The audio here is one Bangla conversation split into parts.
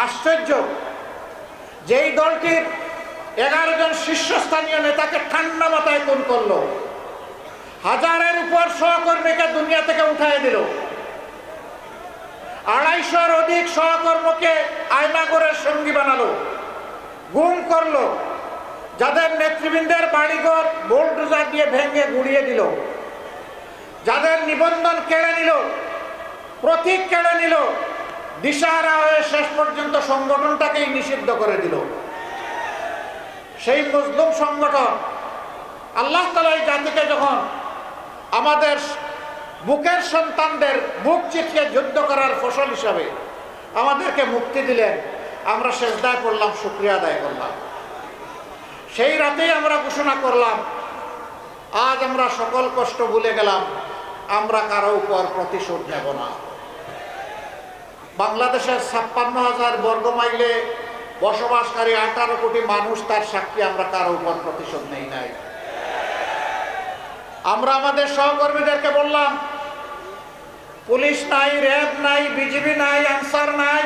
আশ্চর্য, যেই দলটির 11 জন শীর্ষস্থানীয় নেতাকে ঠান্ডা মাথায় খুন করলো, হাজারের উপর সহকর্মীকে দুনিয়া থেকে উঠাই দিল, 250-র অধিক সহকর্মীকে আয়নাগরের সঙ্গী বানালো, গুম করলো, যাদের নেতৃবৃন্দের বাড়িঘর বুলডোজার দিয়ে ভেঙে গুড়িয়ে দিল, যাদের নিবন্ধন কেড়ে নিল, প্রতীক কেড়ে নিল, দিশাহারা হয়ে শেষ পর্যন্ত সংগঠনটাকেই নিষিদ্ধ করে দিল। সেই মজলুম সংগঠন আল্লাহ তাআলা এই জাতিকে যখন আমাদের বুকের সন্তানদের বুক চিতিয়ে যুদ্ধ করার ফসল হিসাবে আমাদেরকে মুক্তি দিলেন, আমরা সেজদায় পড়লাম, শুকরিয়া আদায় করলাম। সেই রাতেই আমরা ঘোষণা করলাম, আজ আমরা সকল কষ্ট ভুলে গেলাম, আমরা কারো উপর প্রতিশোধ নেব না। বাংলাদেশের 56,000 বর্গমাইলে বসবাসকারী 18 কোটি মানুষ তার সাক্ষী, আমরা কারো উপর প্রতিশোধ নেই নাই। আমরা আমাদের সহকর্মীদেরকে বললাম, পুলিশ নাই, র্যাব নাই, বিজিবি নাই, আনসার নাই,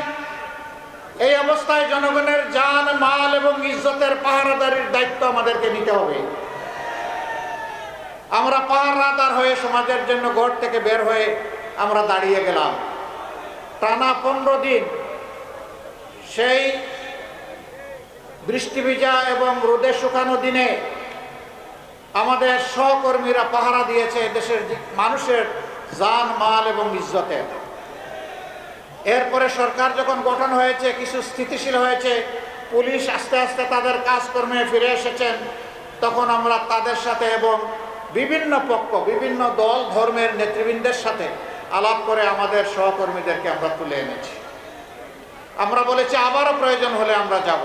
এই অবস্থায় জনগণের জান, মাল এবং ইজ্জতের পাহারাদারির দায়িত্ব আমাদেরকে নিতে হবে। আমরা পাহারাদার হয়ে সমাজের জন্য ঘর থেকে বের হয়ে আমরা দাঁড়িয়ে গেলাম। টানা 15 দিন সেই বৃষ্টি ভিজা এবং রোদে শুকানো দিনে আমাদের সহকর্মীরা পাহারা দিয়েছে দেশের মানুষের জান, মাল এবং ইজ্জতের। এরপরে সরকার যখন গঠন হয়েছে, কিছু স্থিতিশীল হয়েছে, পুলিশ আস্তে আস্তে তাদের কাজকর্মে ফিরে এসেছেন, তখন আমরা তাদের সাথে এবং বিভিন্ন পক্ষ, বিভিন্ন দল, ধর্মের নেতৃবৃন্দের সাথে আলাপ করে আমাদের সহকর্মীদেরকে আমরা তুলে এনেছি। আমরা বলেছি আবারও প্রয়োজন হলে আমরা যাব।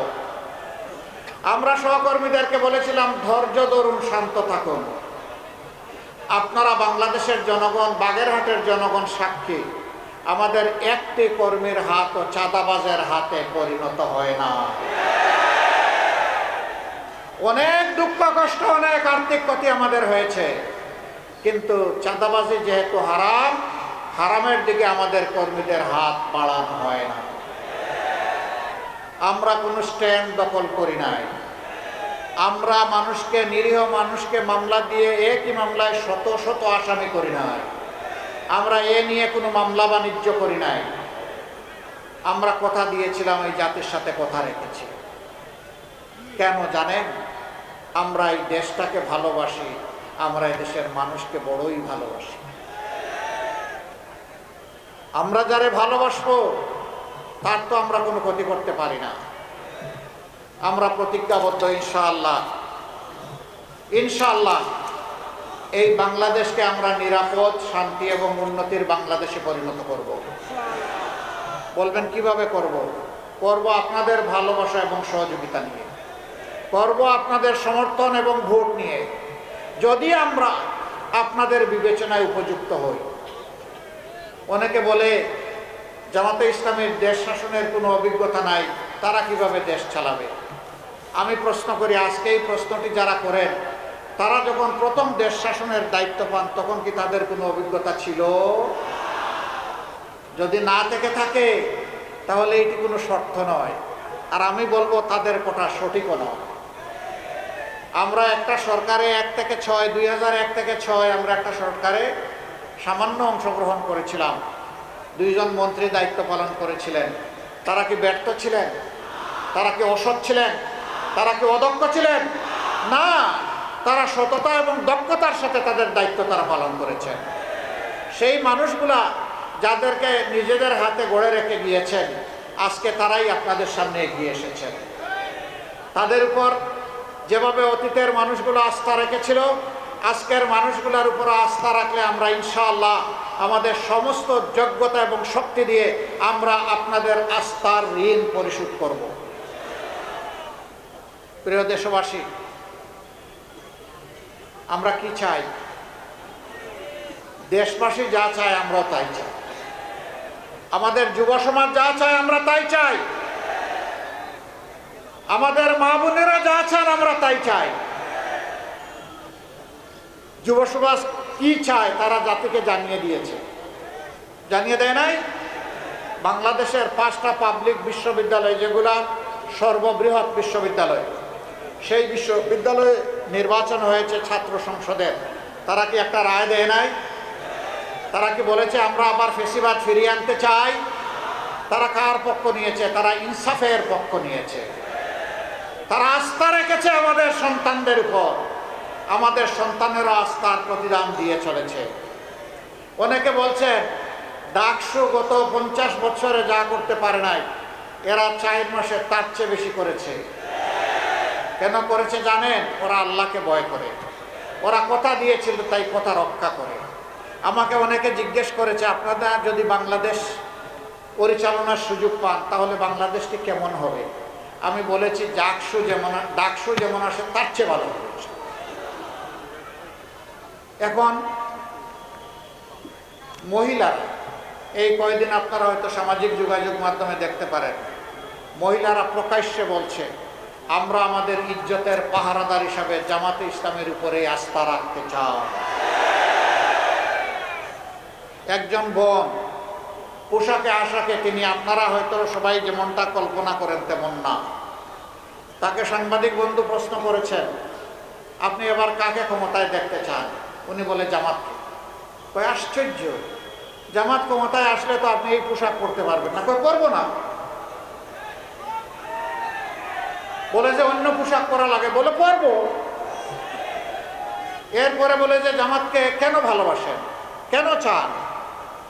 আমরা সহকর্মীদেরকে বলেছিলাম, ধৈর্য ধরুন, শান্ত থাকুন। আপনারা বাংলাদেশের জনগণ, বাগেরহাটের জনগণ সাক্ষী, আমাদের একটি কর্মীর হাত ও চাঁদাবাজের হাতে পরিণত হয় না। অনেক দুঃখ কষ্ট, অনেক আর্থিক ক্ষতি আমাদের হয়েছে, কিন্তু চাঁদাবাজি যেহেতু হারাম, হারামের দিকে আমাদের কর্মীদের হাত বাড়ানো হয় না। আমরা কোনো স্ট্যান্ড দখল করি নাই। আমরা মানুষকে, নিরীহ মানুষকে মামলা দিয়ে একই মামলায় শত শত আসামি করি নাই। আমরা এ নিয়ে কোনো মামলা বাণিজ্য করি নাই। আমরা কথা দিয়েছিলাম, এই জাতির সাথে কথা রেখেছি। কেন জানেন? আমরা এই দেশটাকে ভালোবাসি, আমরা এই দেশের মানুষকে বড়ই ভালোবাসি। আমরা যারে ভালোবাসবো তার তো আমরা কোনো ক্ষতি করতে পারি না। আমরা প্রতিজ্ঞাবদ্ধ, ইনশাআল্লাহ ইনশাআল্লাহ এই বাংলাদেশকে আমরা নিরাপদ, শান্তি এবং উন্নতির বাংলাদেশে পরিণত করব। বলবেন কিভাবে করব? করব আপনাদের ভালোবাসা এবং সহযোগিতা নিয়ে, করব আপনাদের সমর্থন এবং ভোট নিয়ে। যদি আমরা আপনাদের বিবেচনায় উপযুক্ত হই। অনেকে বলে জামাতে ইসলামের দেশ শাসনের কোনো অভিজ্ঞতা নাই, তারা কিভাবে দেশ চালাবে? আমি প্রশ্ন করি, আজকে এই প্রশ্নটি যারা করেন, তারা যখন প্রথম দেশ শাসনের দায়িত্ব পান তখন কি তাদের কোনো অভিজ্ঞতা ছিল? যদি না থেকে থাকে তাহলে এটি কোনো শর্ত নয়, আর আমি বলবো তাদের কথা সঠিকও নয়। আমরা একটা সরকারে 1 থেকে 6, 2001 থেকে 6 আমরা একটা সরকারে সামান্য অংশগ্রহণ করেছিলাম। 2 জন মন্ত্রী দায়িত্ব পালন করেছিলেন। তারা কি ব্যর্থ ছিলেন? তারা কি অসৎ ছিলেন? তারা কি অদক্ষ ছিলেন? না, তারা সততা এবং দক্ষতার সাথে তাদের দায়িত্ব তারা পালন করেছেন। সেই মানুষগুলা যাদেরকে নিজেদের হাতে গড়ে রেখে গিয়েছেন, আজকে তারাই আপনাদের সামনে এগিয়ে এসেছেন। তাদের উপর যেভাবে অতীতের মানুষগুলো আস্থা রেখেছিল, আজকের মানুষগুলোর উপর আস্থা রাখলে আমরা ইনশাআল্লাহ আমাদের সমস্ত যোগ্যতা এবং শক্তি দিয়ে আমরা আপনাদের আস্থার ঋণ পরিশোধ করব। প্রিয় দেশবাসী, আমরা কি চাই? দেশবাসী যা চায় আমরাও তাই চাই। আমাদের যুব সমাজ যা চায় আমরা তাই চাই। আমাদের মা বোনেরা যা চান আমরা তাই চাই। যুব সমাজ কি চায় তারা জাতিকে জানিয়ে দিয়েছে, জানিয়ে দেয় নাই? বাংলাদেশের 5টা পাবলিক বিশ্ববিদ্যালয়, যেগুলা সর্ববৃহৎ বিশ্ববিদ্যালয়, সেই বিশ্ববিদ্যালয়ে নির্বাচন হয়েছে ছাত্র সংসদের। তারা কি একটা রায় দেয় নাই? তারা কি বলেছে আমরা আবার ফেসিবাদ ফিরিয়ে আনতে চাই? তারা কার পক্ষ নিয়েছে? তারা ইনসাফের পক্ষ নিয়েছে। তারা আস্থা রেখেছে আমাদের সন্তানদের উপর। আমাদের সন্তানেরা আস্থার প্রতিদান দিয়ে চলেছে। অনেকে বলছেন ডাকসু গত 50 বছরে যা করতে পারে নাই, এরা 4 মাসে তার চেয়ে বেশি করেছে। কেন করেছে জানেন? ওরা আল্লাহকে ভয় করে। ওরা কথা দিয়েছিল, তাই কথা রক্ষা করে। আমাকে অনেকে জিজ্ঞেস করেছে, আপনারা যদি বাংলাদেশ পরিচালনার সুযোগ পান তাহলে বাংলাদেশটি কেমন হবে? আমি বলেছি ডাকসু যেমন আসে তার চেয়ে ভালো হবে। এখন মহিলারা, এই কয়েকদিন আপনারা হয়তো সামাজিক যোগাযোগ মাধ্যমে দেখতে পারেন, মহিলারা প্রকাশ্যে বলছে আমরা আমাদের ইজ্জতের পাহারাদার হিসাবে জামাতে ইসলামের উপরে আস্থা রাখতে চাই। একজন বোন পোশাকে আশাকে, তিনি আপনারা হয়তো সবাই যেমনটা কল্পনা করেন তেমন না। তাকে সাংবাদিক বন্ধু প্রশ্ন করেছেন, আপনি এবার কাকে ক্ষমতায় দেখতে চান? উনি বলে জামাতকে। কয় আশ্চর্য, জামাত ক্ষমতায় আসলে তো আপনি এই পোশাক পরতে পারবেন না। কয় করবো না। বলে যে অন্য পোশাক পরা লাগে, বলে পরবো। এরপরে বলে যে জামাতকে কেন ভালোবাসেন, কেন চান?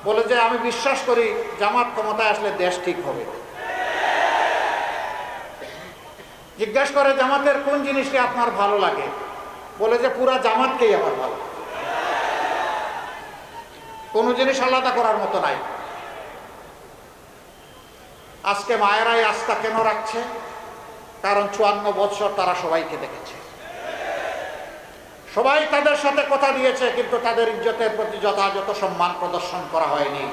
বলে যে আমি বিশ্বাস করি জামাত ক্ষমতায় আসলে দেশ ঠিক হবে। জিজ্ঞাসা করে জামাতের কোন জিনিসটি আপনার ভালো লাগে? বলে যে পুরা জামাতকেই আমার ভালো, কোনো জিনিস আলাদা করার মতো নাই। আজকে মায়েরাই আস্থা কেন রাখছে? কারণ 54 বছর তারা সবাইকে দেখেছে, সবাই তাদের সাথে কথা দিয়েছে, কিন্তু তাদের ইজ্জতের প্রতি যথাযথ সম্মান প্রদর্শন করা হয়নি।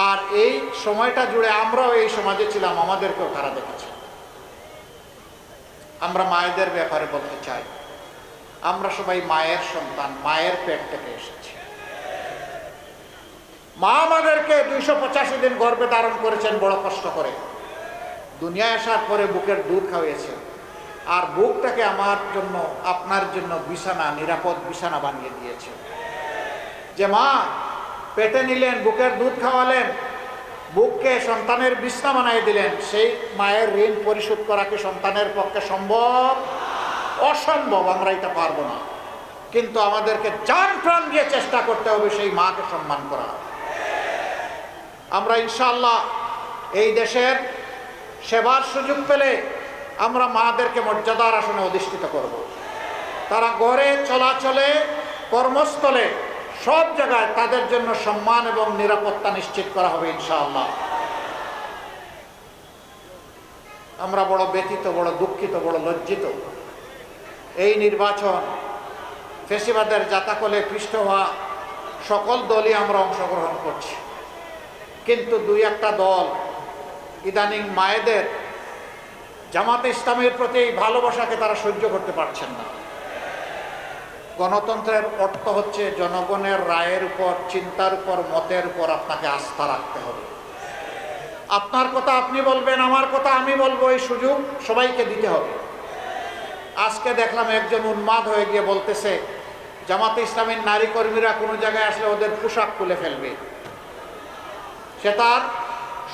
আর এই সময়টা জুড়ে আমরাও এই সমাজে ছিলাম, আমাদেরকেও তারা দেখেছে। আমরা মায়েদের ব্যাপারে বলতে চাই, আমরা সবাই মায়ের সন্তান, মায়ের পেট থেকে এসেছি। মা আমাদেরকে 285 দিন গর্ভে ধারণ করেছেন বড় কষ্ট করে। দুনিয়ায় আসার পরে বুকের দুধ খাওয়িয়েছেন, আর বুকটাকে আমার জন্য, আপনার জন্য বিছানা, নিরাপদ বিছানা বানিয়ে দিয়েছে। যে মা পেটে নিলেন, বুকের দুধ খাওয়ালেন, বুককে সন্তানের বিছানা বানিয়ে দিলেন, সেই মায়ের ঋণ পরিশোধ করা কি সন্তানের পক্ষে সম্ভব? অসম্ভব। আমরা এটা পারবো না। কিন্তু আমাদেরকে জান প্রাণ দিয়ে চেষ্টা করতে হবে সেই মাকে সম্মান করা। আমরা ইনশাআল্লাহ এই দেশের সেবার সুযোগ পেলে আমরা মাদেরকে মর্যাদার আসনে অধিষ্ঠিত করব। তারা ঘরে, চলাচলে, কর্মস্থলে, সব জায়গায় তাদের জন্য সম্মান এবং নিরাপত্তা নিশ্চিত করা হবে ইনশাআল্লাহ। আমরা বড় ব্যথিত, বড় দুঃখিত, বড় লজ্জিত। এই নির্বাচন ফেসিবাদের জাতাকলে পৃষ্ঠ হওয়া সকল দলই আমরা অংশগ্রহণ করছি, কিন্তু 2-1টা দল ইদানিং মায়েদের, জামাতে ইসলামের প্রতি এই ভালোবাসাকে তারা সহ্য করতে পারছেন না। গণতন্ত্রের অর্থ হচ্ছে জনগণের রায়ের উপর, চিন্তার উপর, মতের উপর আপনাকে আস্থা রাখতে হবে। আপনার কথা আপনি বলবেন, আমার কথা আমি বলবো, এই সুযোগ সবাইকে দিতে হবে। আজকে দেখলাম একজন উন্মাদ হয়ে গিয়ে বলতেছে জামাতে ইসলামের নারী কর্মীরা কোনো জায়গায় আসলে ওদের পোশাক খুলে ফেলবে। সে তার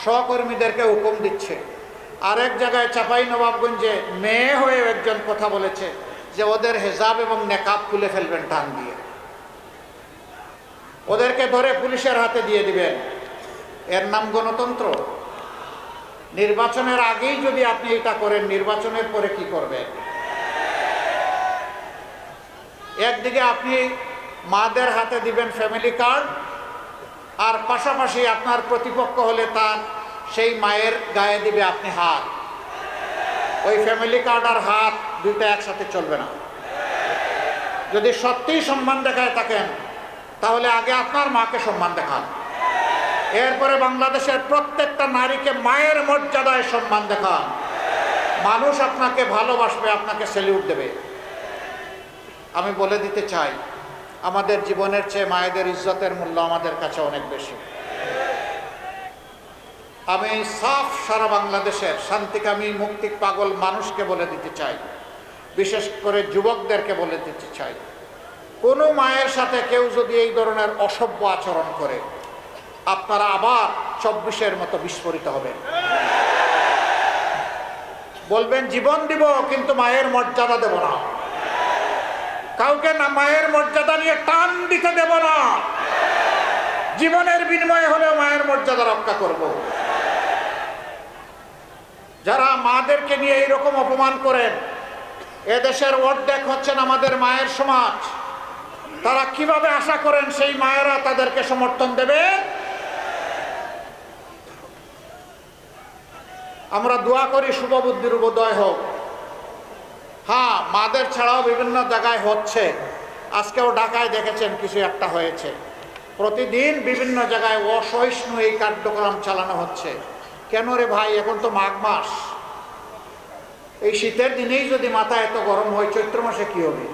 সহকর্মীদেরকে হুকুম দিচ্ছে। আরেক জায়গায় চাঁপাইনবাবগঞ্জে মেয়ে হয়ে একজন কথা বলেছে যে ওদের হেজাব এবং নেকাব খুলে ফেলবেন টান দিয়ে, ওদেরকে ধরে পুলিশের হাতে দিয়ে দিবেন। এর নাম গণতন্ত্র? নির্বাচনের আগেই যদি আপনি এটা করেন, নির্বাচনের পরে কি করবেন? একদিকে আপনি মাদের হাতে দিবেন ফ্যামিলি কার্ড, আর পাশাপাশি আপনার প্রতিপক্ষ হলে তার সেই মায়ের গায়ে দিবে আপনি হাত। ওই ফ্যামিলি কার্ড আর হাত দুইটা একসাথে চলবে না। যদি সত্যিই সম্মান দেখায় থাকেন তাহলে আগে আপনার মাকে সম্মান দেখান, এরপরে বাংলাদেশের প্রত্যেকটা নারীকে মায়ের মর্যাদায় সম্মান দেখান। মানুষ আপনাকে ভালোবাসবে, আপনাকে স্যালিউট দেবে। আমি বলে দিতে চাই, আমাদের জীবনের চেয়ে মায়েদের ইজ্জতের মূল্য আমাদের কাছে অনেক বেশি। আমি সাফ সারা বাংলাদেশের শান্তিকামী মুক্তি পাগল মানুষকে বলে দিতে চাই, বিশেষ করে যুবকদেরকে বলে দিতে চাই, কোনো মায়ের সাথে কেউ যদি এই ধরনের অসভ্য আচরণ করে, আপনারা আবার 24-এর মতো বিস্ফোরিত হবেন। বলবেন জীবন দিব কিন্তু মায়ের মর্যাদা দেব না, কাউকে না মায়ের মর্যাদা নিয়ে টান দিতে দেব না, জীবনের বিনিময়ে হলেও মায়ের মর্যাদা রক্ষা করব। যারা মাদেরকে নিয়ে এইরকম অপমান করেন, এদেশের অর্ধেক হচ্ছেন আমাদের মায়ের সমাজ, তারা কিভাবে আশা করেন সেই মায়েরা তাদেরকে সমর্থন দেবে? আমরা দোয়া করি শুভ বুদ্ধির উদয় হোক। হ্যাঁ, মাদের ছাড়াও বিভিন্ন জায়গায় হচ্ছে, আজকেও ঢাকায় দেখেছেন কিছু একটা হয়েছে। প্রতিদিন বিভিন্ন জায়গায় অসহিষ্ণু এই কার্যক্রম চালানো হচ্ছে। কেন রে ভাই, এখন তো মাঘ মাস, এই শীতের দিনেই যদি মাথা এত গরম হয়, চৈত্র মাসে কি হবে?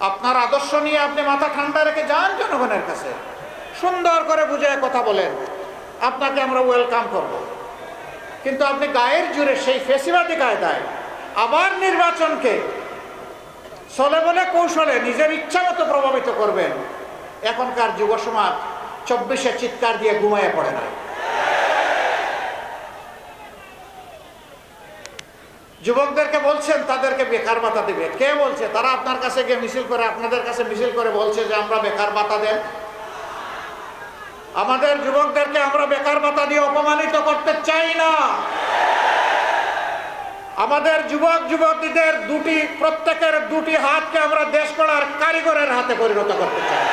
আপনার আদর্শ নিয়ে আপনি মাথা ঠান্ডা রেখে যান জনগণের কাছে, সুন্দর করে বুঝায় কথা বলেন, আপনাকে আমরা ওয়েলকাম করব। কিন্তু আপনি গায়ের জোরে সেই ফেসিবাদী কায়দায় আবার নির্বাচনকে চলে বলে কৌশলে নিজের ইচ্ছা মতো প্রভাবিত করবেন, এখনকার যুব সমাজ 24-এ চিৎকার দিয়ে ঘুমায় পড়ে না। যুবকদেরকে বলছেন তাদেরকে বেকার ভাতা দিবে, কে বলছে? তারা আপনার কাছে গিয়ে মিছিল করে, আপনাদের কাছে মিছিল করে বলছে যে আমরা বেকার ভাতা দেন। আমাদের যুবকদেরকে আমরা বেকার ভাতা দিয়ে অপমানিত করতে চাই না। আমাদের যুবক যুবতীদের প্রত্যেকের দুটি হাতকে আমরা দেশ গড়ার কারিগরের হাতে পরিণত করতে চাই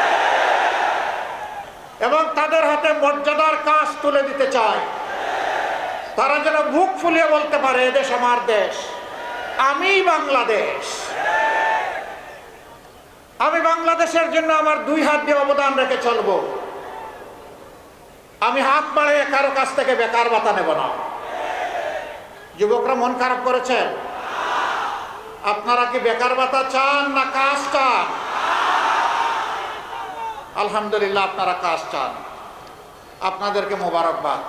এবং তাদের হাতে মর্যাদার কাজ তুলে দিতে চাই। তারা যেন বুক ফুলিয়ে বলতে পারে, এদেশ আমার দেশ, আমি বাংলাদেশ, আমি বাংলাদেশের জন্য আমার 2 হাত দিয়ে অবদান রেখে চলবো। আমি হাত বাড়িয়ে কারো কাছ থেকে বেকার ভাতা নেব না। যুবকরা মন খারাপ করেছেন? আপনারা কি বেকার ভাতা চান না কাজ চান? আলহামদুলিল্লাহ, আপনারা কাজ চান, আপনাদেরকে মোবারকবাদ।